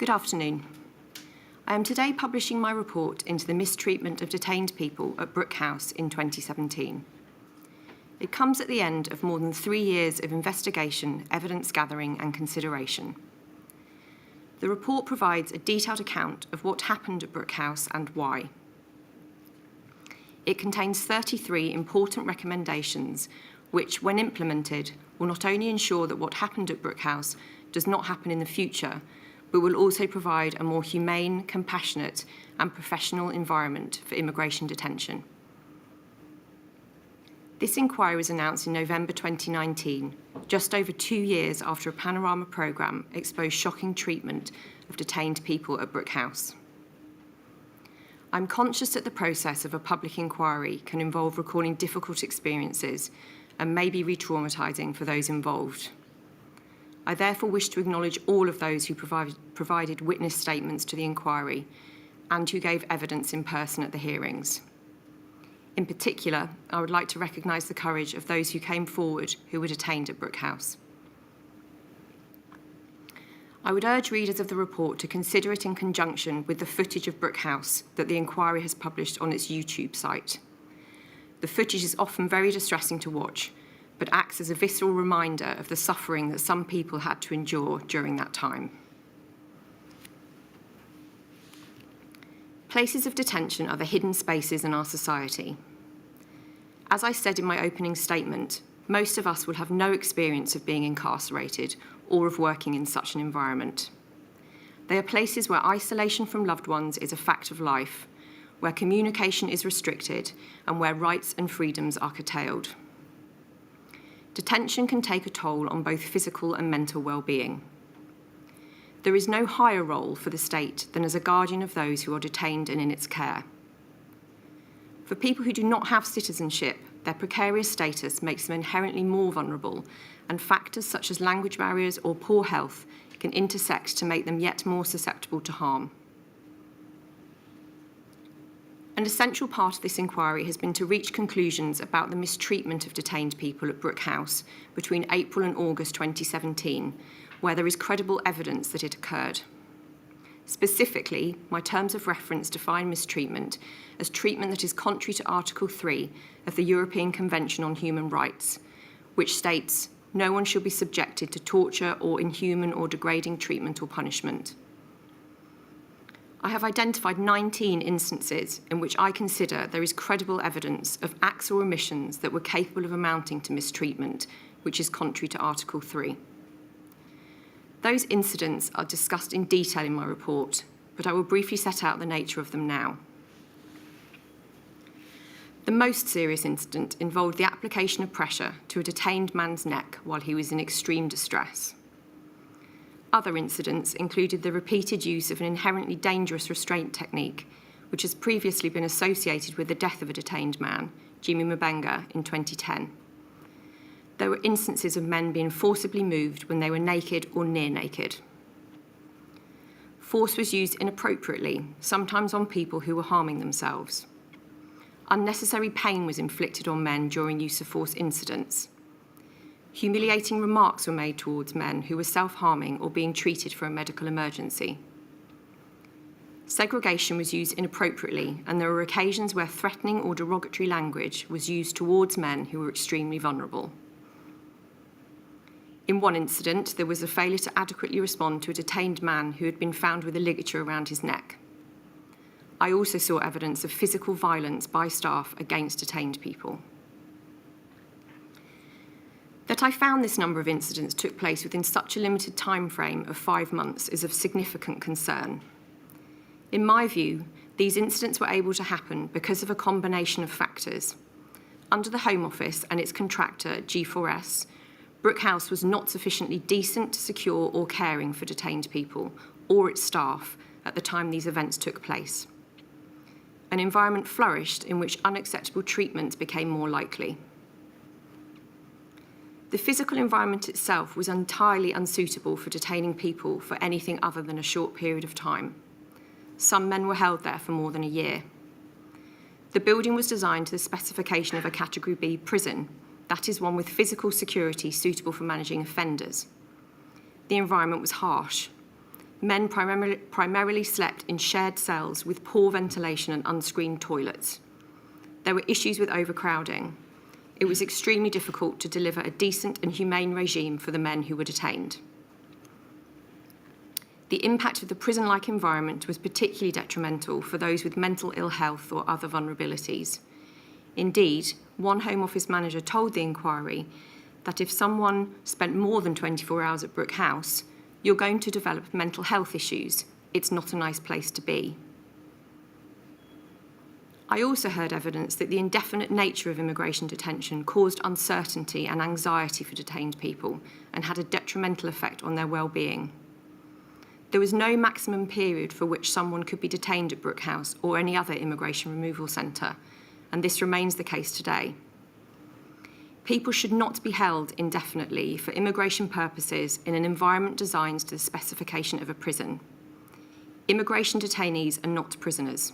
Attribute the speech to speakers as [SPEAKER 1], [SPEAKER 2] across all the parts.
[SPEAKER 1] Good afternoon. I am today publishing my report into the mistreatment of detained people at Brook House in 2017. It comes at the end of more than 3 years of investigation, evidence gathering and consideration. The report provides a detailed account of what happened at Brook House and why. It contains 33 important recommendations which, when implemented, will not only ensure that what happened at Brook House does not happen in the future, but will also provide a more humane, compassionate and professional environment for immigration detention. This inquiry was announced in November 2019, just over 2 years after a Panorama programme exposed shocking treatment of detained people at Brook House. I'm conscious that the process of a public inquiry can involve recalling difficult experiences and may be re-traumatising for those involved. I therefore wish to acknowledge all of those who provided witness statements to the inquiry and who gave evidence in person at the hearings. In particular, I would like to recognise the courage of those who came forward who were detained at Brook House. I would urge readers of the report to consider it in conjunction with the footage of Brook House that the inquiry has published on its YouTube site. The footage is often very distressing to watch, but acts as a visceral reminder of the suffering that some people had to endure during that time. Places of detention are the hidden spaces in our society. As I said in my opening statement, most of us will have no experience of being incarcerated or of working in such an environment. They are places where isolation from loved ones is a fact of life, where communication is restricted, and where rights and freedoms are curtailed. Detention can take a toll on both physical and mental well-being. There is no higher role for the state than as a guardian of those who are detained and in its care. For people who do not have citizenship, their precarious status makes them inherently more vulnerable, and factors such as language barriers or poor health can intersect to make them yet more susceptible to harm. An essential part of this inquiry has been to reach conclusions about the mistreatment of detained people at Brook House between April and August 2017, where there is credible evidence that it occurred. Specifically, my terms of reference define mistreatment as treatment that is contrary to Article 3 of the European Convention on Human Rights, which states, "No one shall be subjected to torture or inhuman or degrading treatment or punishment." I have identified 19 instances in which I consider there is credible evidence of acts or omissions that were capable of amounting to mistreatment, which is contrary to Article 3. Those incidents are discussed in detail in my report, but I will briefly set out the nature of them now. The most serious incident involved the application of pressure to a detained man's neck while he was in extreme distress. Other incidents included the repeated use of an inherently dangerous restraint technique, which has previously been associated with the death of a detained man, Jimmy Mabenga, in 2010. There were instances of men being forcibly moved when they were naked or near naked. Force was used inappropriately, sometimes on people who were harming themselves. Unnecessary pain was inflicted on men during use of force incidents. Humiliating remarks were made towards men who were self-harming or being treated for a medical emergency. Segregation was used inappropriately, and there were occasions where threatening or derogatory language was used towards men who were extremely vulnerable. In one incident, there was a failure to adequately respond to a detained man who had been found with a ligature around his neck. I also saw evidence of physical violence by staff against detained people. That I found this number of incidents took place within such a limited time frame of 5 months is of significant concern. In my view, these incidents were able to happen because of a combination of factors. Under the Home Office and its contractor, G4S, Brook House was not sufficiently decent, secure or caring for detained people or its staff at the time these events took place. An environment flourished in which unacceptable treatment became more likely. The physical environment itself was entirely unsuitable for detaining people for anything other than a short period of time. Some men were held there for more than a year. The building was designed to the specification of a Category B prison, that is one with physical security suitable for managing offenders. The environment was harsh. Men primarily slept in shared cells with poor ventilation and unscreened toilets. There were issues with overcrowding. It was extremely difficult to deliver a decent and humane regime for the men who were detained. The impact of the prison-like environment was particularly detrimental for those with mental ill health or other vulnerabilities. Indeed, one Home Office manager told the inquiry that if someone spent more than 24 hours at Brook House, you're going to develop mental health issues. It's not a nice place to be. I also heard evidence that the indefinite nature of immigration detention caused uncertainty and anxiety for detained people and had a detrimental effect on their well-being. There was no maximum period for which someone could be detained at Brook House or any other immigration removal centre, and this remains the case today. People should not be held indefinitely for immigration purposes in an environment designed to the specification of a prison. Immigration detainees are not prisoners.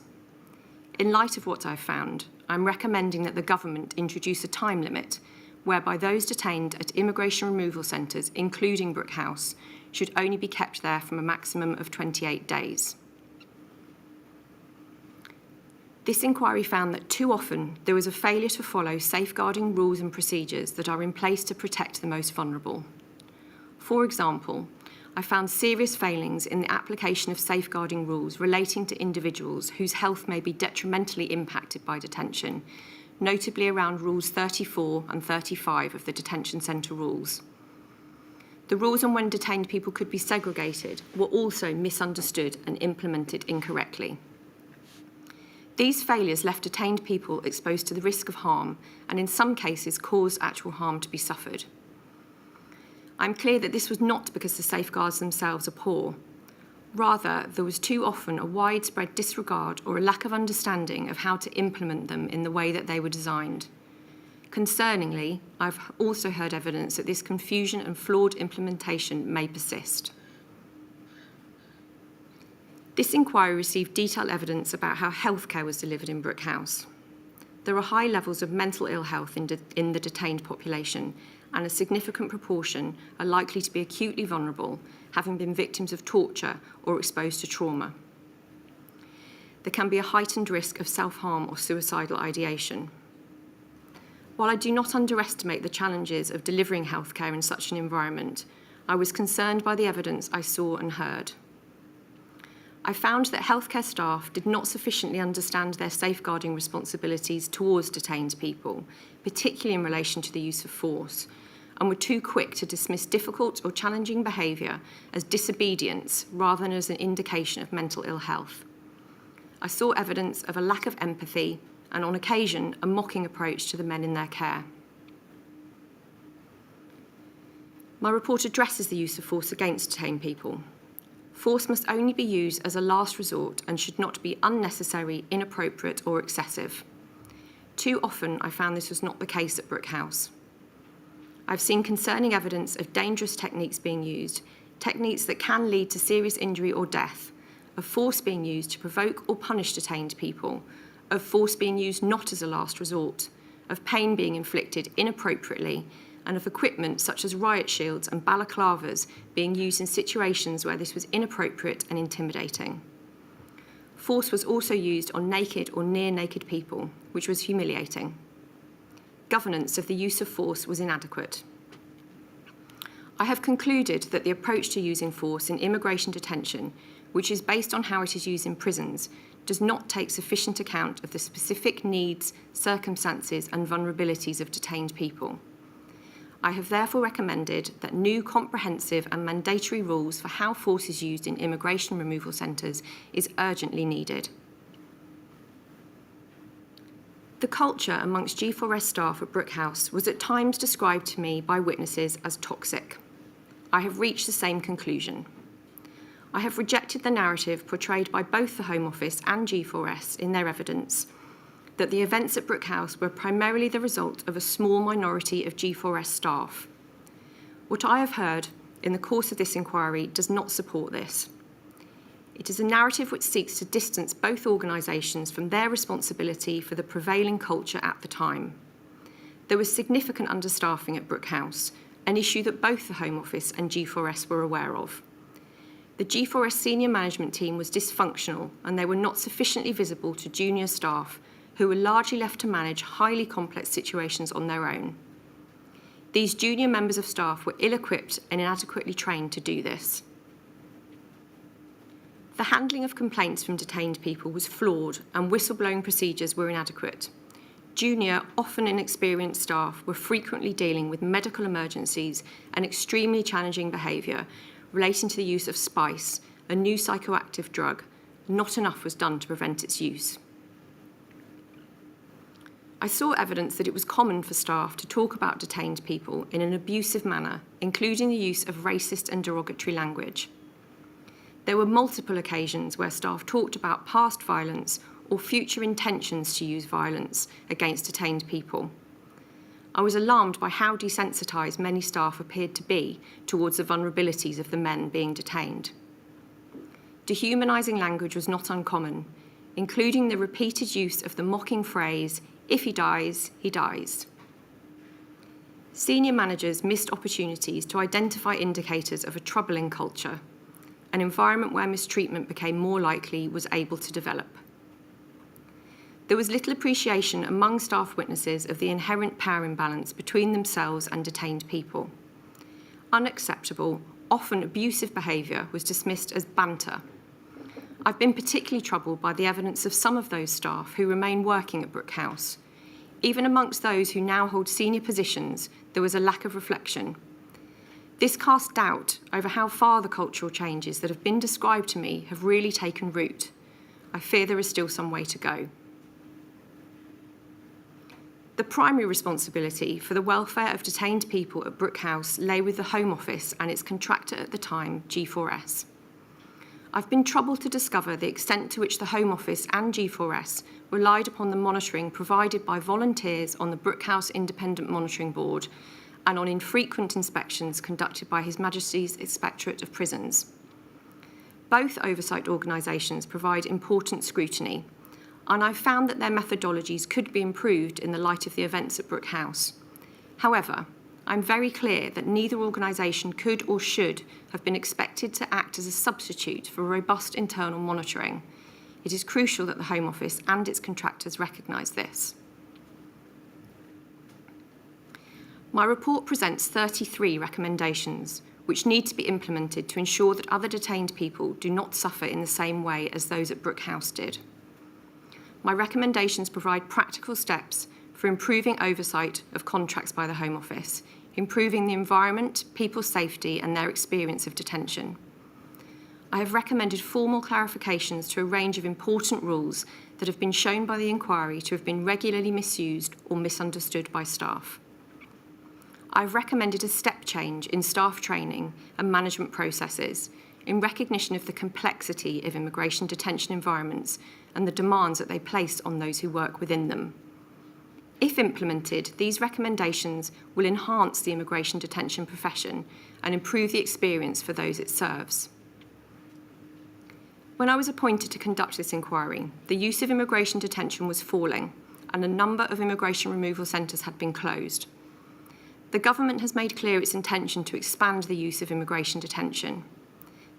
[SPEAKER 1] In light of what I've found, I'm recommending that the government introduce a time limit whereby those detained at immigration removal centres, including Brook House, should only be kept there from a maximum of 28 days. This inquiry found that too often there was a failure to follow safeguarding rules and procedures that are in place to protect the most vulnerable. For example, I found serious failings in the application of safeguarding rules relating to individuals whose health may be detrimentally impacted by detention, notably around Rules 34 and 35 of the Detention Centre Rules. The rules on when detained people could be segregated were also misunderstood and implemented incorrectly. These failures left detained people exposed to the risk of harm and in some cases caused actual harm to be suffered. I'm clear that this was not because the safeguards themselves are poor. Rather, there was too often a widespread disregard or a lack of understanding of how to implement them in the way that they were designed. Concerningly, I've also heard evidence that this confusion and flawed implementation may persist. This inquiry received detailed evidence about how healthcare was delivered in Brook House. There are high levels of mental ill health in the detained population, and a significant proportion are likely to be acutely vulnerable, having been victims of torture or exposed to trauma. There can be a heightened risk of self-harm or suicidal ideation. While I do not underestimate the challenges of delivering healthcare in such an environment, I was concerned by the evidence I saw and heard. I found that healthcare staff did not sufficiently understand their safeguarding responsibilities towards detained people, particularly in relation to the use of force, and were too quick to dismiss difficult or challenging behaviour as disobedience rather than as an indication of mental ill health. I saw evidence of a lack of empathy and, on occasion, a mocking approach to the men in their care. My report addresses the use of force against detained people. Force must only be used as a last resort and should not be unnecessary, inappropriate or excessive. Too often I found this was not the case at Brook House. I've seen concerning evidence of dangerous techniques being used, techniques that can lead to serious injury or death, of force being used to provoke or punish detained people, of force being used not as a last resort, of pain being inflicted inappropriately, and of equipment such as riot shields and balaclavas being used in situations where this was inappropriate and intimidating. Force was also used on naked or near-naked people, which was humiliating. Governance of the use of force was inadequate. I have concluded that the approach to using force in immigration detention, which is based on how it is used in prisons, does not take sufficient account of the specific needs, circumstances and vulnerabilities of detained people. I have therefore recommended that new comprehensive and mandatory rules for how force is used in immigration removal centres is urgently needed. The culture amongst G4S staff at Brook House was at times described to me by witnesses as toxic. I have reached the same conclusion. I have rejected the narrative portrayed by both the Home Office and G4S in their evidence that the events at Brook House were primarily the result of a small minority of G4S staff. What I have heard in the course of this inquiry does not support this. It is a narrative which seeks to distance both organisations from their responsibility for the prevailing culture at the time. There was significant understaffing at Brook House, an issue that both the Home Office and G4S were aware of. The G4S senior management team was dysfunctional and they were not sufficiently visible to junior staff who were largely left to manage highly complex situations on their own. These junior members of staff were ill-equipped and inadequately trained to do this. The handling of complaints from detained people was flawed and whistleblowing procedures were inadequate. Junior, often inexperienced staff were frequently dealing with medical emergencies and extremely challenging behaviour relating to the use of spice, a new psychoactive drug. Not enough was done to prevent its use. I saw evidence that it was common for staff to talk about detained people in an abusive manner, including the use of racist and derogatory language. There were multiple occasions where staff talked about past violence or future intentions to use violence against detained people. I was alarmed by how desensitised many staff appeared to be towards the vulnerabilities of the men being detained. Dehumanising language was not uncommon, including the repeated use of the mocking phrase, "If he dies, he dies." Senior managers missed opportunities to identify indicators of a troubling culture. An environment where mistreatment became more likely was able to develop. There was little appreciation among staff witnesses of the inherent power imbalance between themselves and detained people. Unacceptable, often abusive behaviour was dismissed as banter. I've been particularly troubled by the evidence of some of those staff who remain working at Brook House. Even amongst those who now hold senior positions, there was a lack of reflection. This cast doubt over how far the cultural changes that have been described to me have really taken root. I fear there is still some way to go. The primary responsibility for the welfare of detained people at Brook House lay with the Home Office and its contractor at the time, G4S. I've been troubled to discover the extent to which the Home Office and G4S relied upon the monitoring provided by volunteers on the Brook House Independent Monitoring Board and on infrequent inspections conducted by His Majesty's Inspectorate of Prisons. Both oversight organisations provide important scrutiny, and I've found that their methodologies could be improved in the light of the events at Brook House. However, I'm very clear that neither organisation could or should have been expected to act as a substitute for robust internal monitoring. It is crucial that the Home Office and its contractors recognise this. My report presents 33 recommendations, which need to be implemented to ensure that other detained people do not suffer in the same way as those at Brook House did. My recommendations provide practical steps for improving oversight of contracts by the Home Office, improving the environment, people's safety and their experience of detention. I have recommended formal clarifications to a range of important rules that have been shown by the inquiry to have been regularly misused or misunderstood by staff. I've recommended a step change in staff training and management processes in recognition of the complexity of immigration detention environments and the demands that they place on those who work within them. If implemented, these recommendations will enhance the immigration detention profession and improve the experience for those it serves. When I was appointed to conduct this inquiry, the use of immigration detention was falling and a number of immigration removal centres had been closed. The government has made clear its intention to expand the use of immigration detention.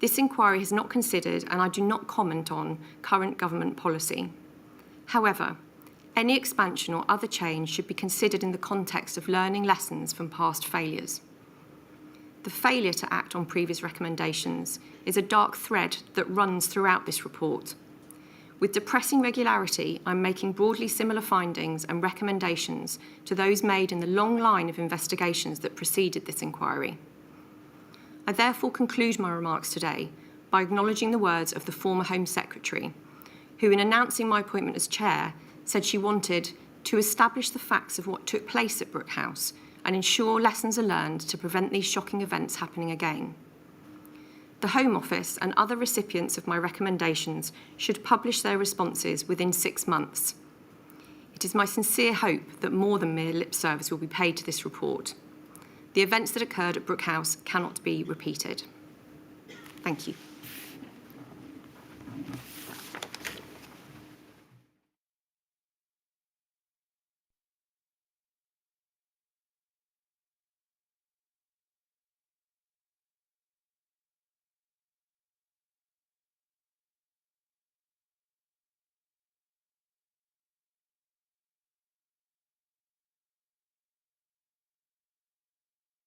[SPEAKER 1] This inquiry has not considered, and I do not comment on, current government policy. However, any expansion or other change should be considered in the context of learning lessons from past failures. The failure to act on previous recommendations is a dark thread that runs throughout this report. With depressing regularity, I'm making broadly similar findings and recommendations to those made in the long line of investigations that preceded this inquiry. I therefore conclude my remarks today by acknowledging the words of the former Home Secretary, who in announcing my appointment as Chair said she wanted to establish the facts of what took place at Brook House and ensure lessons are learned to prevent these shocking events happening again. The Home Office and other recipients of my recommendations should publish their responses within 6 months. It is my sincere hope that more than mere lip service will be paid to this report. The events that occurred at Brook House cannot be repeated. Thank you.